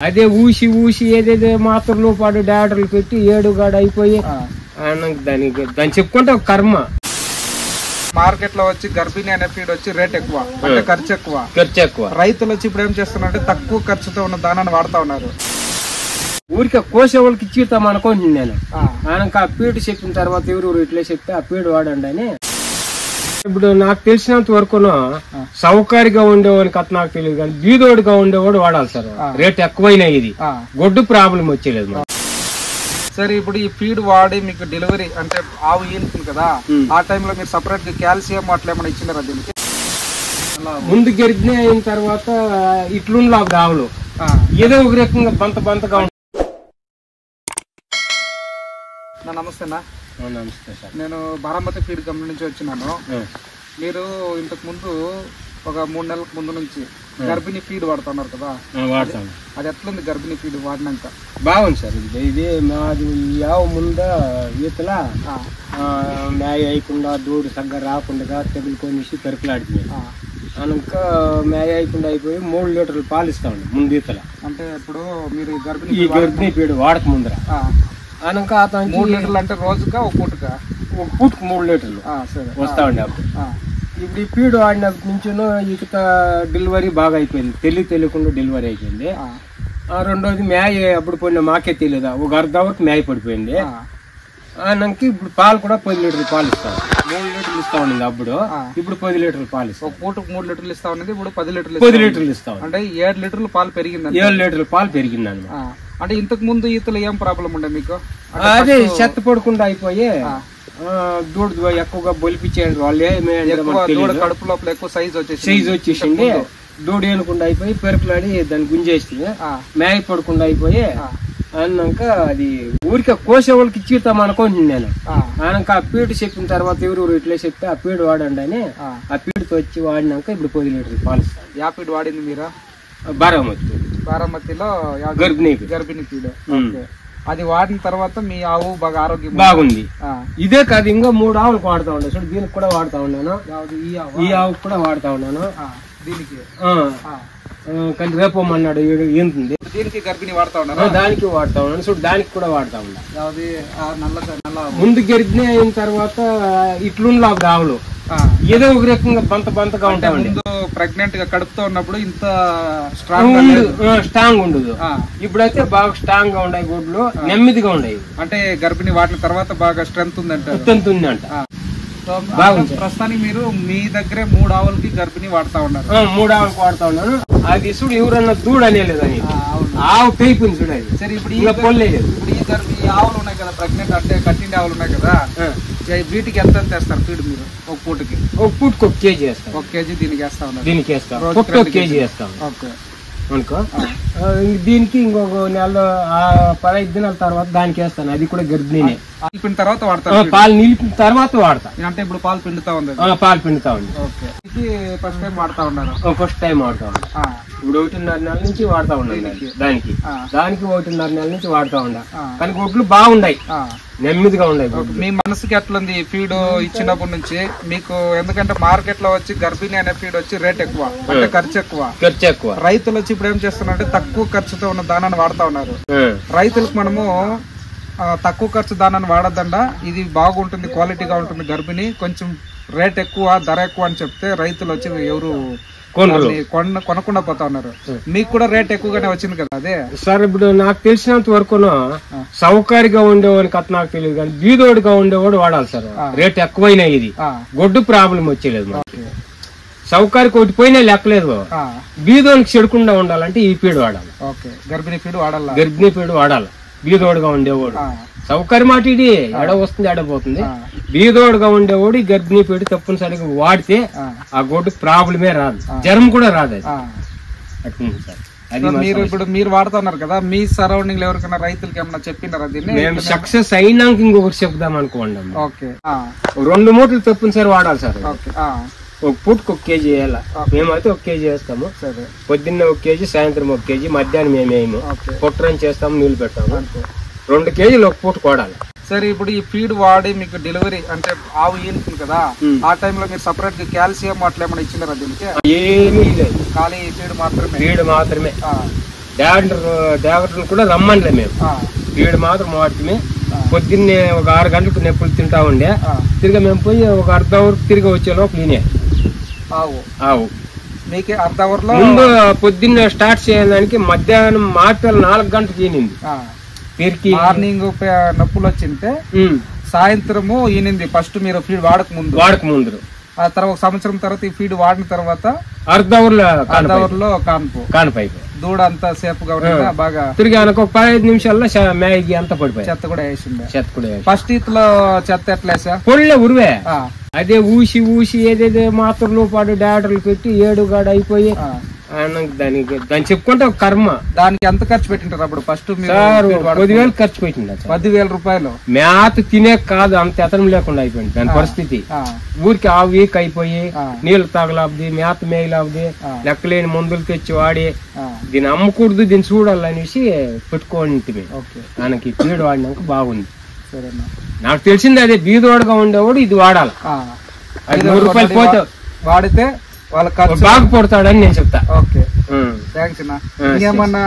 అదే ఊసి ఊసి ఏదేదో మాత్రలు పాడు డాక్టర్లు పెట్టి ఏడుగాడు అయిపోయి దాన్ని చెప్పుకుంటే ఒక కర్మ. మార్కెట్ లో వచ్చి గర్భిణి అనే ఫీడ్ వచ్చి రేట్ ఎక్కువ, అంటే ఖర్చు ఎక్కువ. రైతులు వచ్చి ఇప్పుడు ఏం చేస్తున్నారంటే తక్కువ ఖర్చుతో ఉన్న దానాన్ని వాడుతా ఉన్నారు. ఊరికే కోసే వాళ్ళకి ఇచ్చితాం అనుకోండి. నేను ఆయనకు ఆ పీడు చెప్పిన తర్వాత ఎవరు ఇట్లా చెప్తే ఆ పీడు వాడండి అని. ఇప్పుడు నాకు తెలిసినంత వరకు సౌకర్యంగా ఉండేవాడికి అతను నాకు తెలియదు, కానీ బీదోడిగా ఉండేవాడు వాడాలి సార్. రేట్ ఎక్కువైనా ఇది గొడ్డు ప్రాబ్లం వచ్చేలేదు. సరే, ఇప్పుడు ఈ ఫీడ్ వాడి మీకు డెలివరీ అంటే ఆవు ఈనుతుంది కదా, ఆ టైంలో మీరు సపరేట్ గా కాల్షియం అట్లా ఏమైనా ఇచ్చినారా దీనికి? ముందు గర్భిణి అయిన తర్వాత ఇట్లుండవు ఆవులు ఏదో ఒక రకంగా బంతగా. నమస్తేనా. నమస్తే సార్. నేను బారామతి ఫీడ్ కంపెనీ నుంచి వచ్చినాను. మీరు ఇంతకు ముందు ఒక 3 నెలల ముందు నుంచి గర్భిణీ ఫీడ్ వాడుతున్నారు కదా, వాడతాను. అది ఎట్లుంది గర్భిణీ ఫీడ్ వాడినాక? బాగుంది సార్. ఇది మాది యావ ముంద ఈతల మేయ వేయకుండా దూడు సగ్గా రాకుండా తెగులుకొనేసి పెరుకులాడుతుంది. అనక మేయ వేయకుండా అయిపోయి 3 లీటర్లు పాలు ఇస్తామండి ముందు ఈతల. అంటే ఇప్పుడు మీరు ఈ గర్భిణీ ఫీడ్ వాడక ముందర అనక 3 లీటర్లు అంటే రోజుగా ఒక పూటకు 3 లీటర్లు వస్తామండి. అప్పుడు ఇప్పుడు ఈ పీడు ఆడినప్పటి నుంచి ఇక డెలివరీ బాగా అయిపోయింది, తెలియకుండా డెలివరీ అయిపోయింది. రెండోది మేయ అప్పుడు పోయిన మాకే తెలియదా, ఒక అర్ధ వరకు మేయ పడిపోయింది. నాకు ఇప్పుడు పాలు కూడా 10 లీటర్లు పాలు ఇస్తాం. 3 లీటర్లు ఇస్తా ఉండింది అప్పుడు, ఇప్పుడు 10 లీటర్లు పాలు ఇస్తాం. ఒక పూటకు 3 లీటర్లు ఇస్తా ఉన్నది, ఇప్పుడు 10 లీటర్లు ఇస్తాం. అంటే 7 లీటర్లు పాలు పెరిగింది. 7 లీటర్లు పాలు పెరిగిందండి. అంటే ఇంతకు ముందు ఈతలు ఏం ప్రాబ్లం ఉండే మీకు? అదే చెత్త పడకుండా అయిపోయి దూడ ఎక్కువగా బొలిపించేయండి వాళ్ళే. కడుపు లోపల ఎక్కువ సైజ్ వచ్చేసింది. దూడ ఏనకుండా అయిపోయి పెరుకులాడి దాన్ని గుంజేస్తుంది. మేయ పడకుండా అయిపోయి అన్నాక అది ఊరికే కోసే వాళ్ళకి ఇచ్చితాం అనుకోండి. నేను ఆయనకు ఆ పీడు చెప్పిన తర్వాత ఎవరు ఇట్లా చెప్తే ఆ పీడు వాడండి అని ఆ పీడుతో వచ్చి వాడినాక ఇప్పుడు 10 లీటర్లు పాలు ఇస్తాను. యా పీడు వాడింది మీరా? బారామతిలో గర్భిణీ పీడు. అది వాడిన తర్వాత మీ ఆవు బాగా ఆరోగ్యం బాగుంది. ఇదే కాదు, ఇంకా 3 ఆవులకు వాడుతా ఉన్నాను. చూడు, దీనికి కూడా వాడుతా ఉన్నాను, ఈ ఆవుకు కూడా వాడుతా ఉన్నాను. దీనికి కానీ రేపమన్నాడు ఏంటుంది, దీనికి గర్భిణి వాడుతా ఉన్నాను. దానికి వాడుతా ఉన్నాను. చూడు, దానికి కూడా వాడుతా ఉన్నా. నల్ల ముందు గర్భిణి అయిన తర్వాత ఇట్లుండవు ఆవులు ఏదో ఒక రకంగా బంతగా ఉంటాయి. ముందు ప్రెగ్నెంట్ గా కడుపుతో ఉన్నప్పుడు ఇంత స్ట్రాంగ్ ఉండదు. ఇప్పుడైతే బాగా స్ట్రాంగ్ గా ఉన్నాయి, గుడ్లు నెమ్మదిగా ఉన్నాయి. అంటే గర్భిణి వాటిన తర్వాత బాగా స్ట్రెంత్ ఉందంట. ప్రస్తుతానికి మీరు మీ దగ్గరే 3 ఆవులకి గర్భిణి వాడుతా ఉన్నారు. 3 ఆవులకు వాడుతా ఉన్నాను. అది చూడు, ఎవరన్నా దూడ అనేలేదని ఆవు పేయిపోయింది చూడ. సరే, ఇప్పుడు ఈ ఆవులు ఉన్నాయి కదా ప్రెగ్నెంట్, అంటే కట్టిండి ఆవులు ఉన్నాయి కదా, వీటికి ఎంత వేస్తారు ఫీడ్ మీరు? ఒక పూటకి 1 కేజీ వేస్తాం. 1 కేజీ దీనికి వేస్తా ఉన్నారు. దీనికి వేస్తాం 1 కేజీ వేస్తాం అనుకో. దీనికి ఇంకొక నెల 15 దినాల తర్వాత దానికి వేస్తాను. అది కూడా గర్భిణీనే. పాలు తర్వాత వాడతాను. పాలు నిలిపిన తర్వాత వాడతా. అంటే ఇప్పుడు పాలు పిండుతా ఉంది. పాలు పిండుతా ఉంది. ఫస్ట్ టైం వాడుతా ఉన్నారు. ఫస్ట్ టైం వాడుతా ఉన్నా. ఇప్పుడు 1.5 నెలల నుంచి వాడుతా ఉన్నాను. దానికి 1.5 నెలల నుంచి వాడుతా ఉన్నా. కానీ గుడ్లు బాగున్నాయి, నెమ్మదిగా ఉన్నాయి. మీ మనసుకి ఎట్లుంది ఫీడ్ ఇచ్చినప్పటి నుంచి మీకు? ఎందుకంటే మార్కెట్ లో వచ్చి గర్భిణి అనే ఫీడ్ వచ్చి రేట్ ఎక్కువ, అంటే ఖర్చు ఎక్కువ. రైతులు వచ్చి ఇప్పుడు ఏం చేస్తున్నారంటే తక్కువ ఖర్చుతో ఉన్న దానాన్ని వాడుతా ఉన్నారు. రైతులకు మనము తక్కువ ఖర్చు దానాన్ని వాడద్దండా, ఇది బాగుంటుంది, క్వాలిటీగా ఉంటుంది గర్భిణి, కొంచెం రేట్ ఎక్కువ, ధర ఎక్కువ అని చెప్తే రైతులు వచ్చి ఎవరు కొనకుండా పోతా ఉన్నారు. మీకు కూడా రేట్ ఎక్కువగానే వచ్చింది కదా? అదే సార్, ఇప్పుడు నాకు తెలిసినంత వరకు సౌకర్యంగా ఉండేవాడికి అతను నాకు తెలియదు, కానీ బీదోడిగా ఉండేవాడు వాడాలి సార్. రేట్ ఎక్కువైనా ఇది గొడ్డు ప్రాబ్లం వచ్చేలేదు. సౌకర్యం ఒకటి పోయినా లెక్కలేదు. బీదోడికి చెడకుండా ఉండాలంటే ఈ పీడు వాడాలి. గర్భిణీ ఫీడ్ వాడాలి. బీదోడుగా ఉండేవాడు సౌకర్యం మాట ఇది ఎడ వస్తుంది, ఎడపోతుంది. బీదోడుగా ఉండేవాడు గర్భిణీ పీడు తప్పనిసరిగా వాడితే ఆ గొడ్డు ప్రాబ్లమే రాదు, జ్వరం కూడా రాదు. అట్లుంది సార్. మీరు ఇప్పుడు మీరు వాడుతున్నారు కదా, మీ సరౌండింగ్ ఎవరికైనా రైతులకి ఏమన్నా చెప్పినారా దీన్ని? మేము సక్సెస్ అయినాక ఇంకొకటి చెప్దాం అనుకోండి. 2 మూటలు తప్పనిసరి వాడాలి సార్. ఒక పూటకు 1 కేజీ వేయాలి. మేమైతే 1 కేజీ వేస్తాము. పొద్దున్న 1 కేజీ, సాయంత్రం 1 కేజీ, మధ్యాహ్నం మేమేమో పొట్టరని చేస్తాము, నీళ్లు పెడతాము. 2 కేజీలు ఒక పూట కొడాలి. సరే, ఇప్పుడు ఈ ఫీడ్ వాడి మీకు డెలివరీ అంటే ఆవు ఈనుతుంది కదా, ఆ టైంలో మీరు సపరేట్ గా కాల్షియం అట్లా ఏమైనా ఇచ్చినారా దీనికి? ఏమీ లేదు, ఖాళీ ఫీడ్ మాత్రమే. డాక్టర్ని కూడా రమ్మనిలే మేము. ఫీడ్ మాత్రం వాటిమే. పొద్దున్నే ఒక 6 గంటలకు నొప్పులు తింటా ఉండే, తిరిగి మేము పోయి ఒక అర్ధ అవర్ తిరిగి వచ్చే లోపల ఈయనే ఆవు మీకు అర్ధ అవర్ లో ముందు పొద్దున్నే స్టార్ట్ చేయడానికి మధ్యాహ్నం మార్చాలి 4 గంటలకు ఈనింది. తిరిగి మార్నింగ్ నొప్పులు వచ్చింటే సాయంత్రము ఈనింది. ఫస్ట్ మీరు ఫీడ్ వాడక ముందు ఆ తర్వాత 1 సంవత్సరం తర్వాత ఈ ఫీడ్ వాడిన తర్వాత అర్ధ అవర్ లో కాన్పు దూడ అంతా సేఫ్ గా బాగా తిరిగి ఒక 15 నిమిషాల్లో మ్యాగీ అంతా పడిపోయి చెత్త కూడా వేసింది. చెత్త కూడా ఫస్ట్ ఇట్లో చెత్త ఎట్లేసా పొడిలే ఉరివే. అదే ఊసి ఏదేదో మాత్రలు పాటు డాక్టర్లు పెట్టి 7 గాడ అయిపోయి దాన్ని చెప్పుకుంటే ఒక కర్మ. దానికి ఎంత ఖర్చు పెట్టింటారు అప్పుడు? ఫస్ట్ 10,000 ఖర్చు పెట్టిండ. 10,000 రూపాయలు. మేత తినే కాదు, అంత ఎతనం లేకుండా అయిపోయింది దాని పరిస్థితి. ఊరికి ఆ వీక్ అయిపోయి నీళ్లు తాగలాబది, మేత మేయలాబది, లెక్కలేని మందులు తెచ్చి వాడి దీన్ని అమ్మకూడదు, దీన్ని చూడాలనేసి పెట్టుకోండి. దానికి పీడు వాడినాక బాగుంది. నాకు తెలిసింది అదే, బీదోడుగా ఉండేవాడు ఇది వాడాలి. 500 రూపాయలు పోతే వాడితే వాళ్ళకి బాగా పడతాడని నేను చెప్తా. ఓకే, థ్యాంక్స్ అన్న. ఇంకేమన్నా